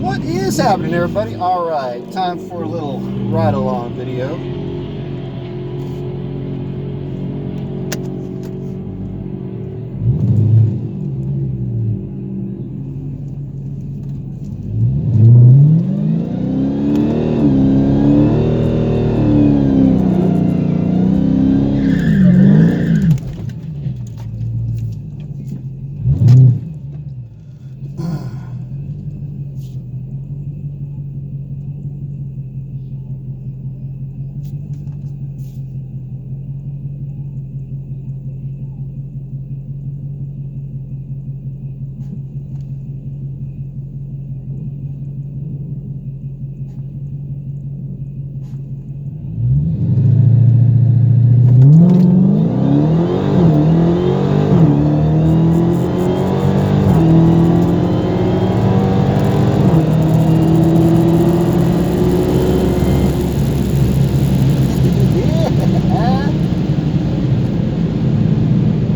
What is happening, everybody? All right, time for a little ride-along video.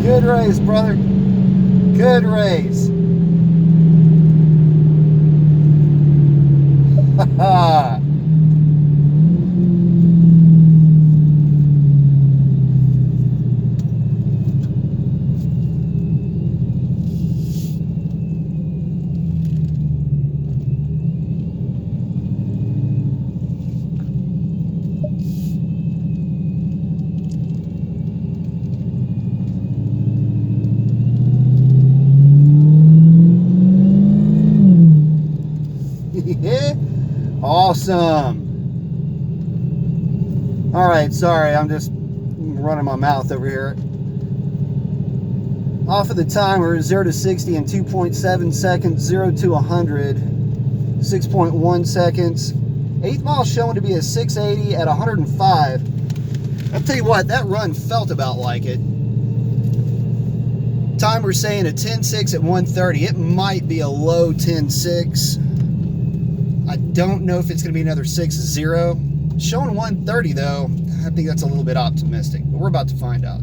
Good race, brother. Good race. Ha Yeah. Awesome. All right, sorry, I'm just running my mouth over here. Off of the timer, 0 to 60 in 2.7 seconds, 0 to 100, 6.1 seconds. 8th mile showing to be a 680 at 105. I'll tell you what, that run felt about like it. Timer saying a 10.6 at 130. It might be a low 10.6. I don't know if it's going to be another 6.0. Showing 130 though, I think that's a little bit optimistic, but we're about to find out.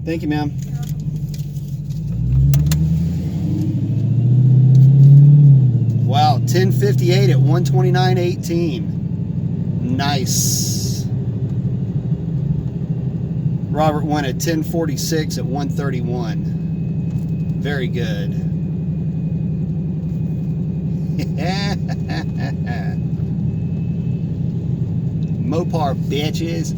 Thank you, ma'am. Wow, 10.58 at 129.18. Nice. Robert went at 10.46 at 131. Very good. Mopar bitches.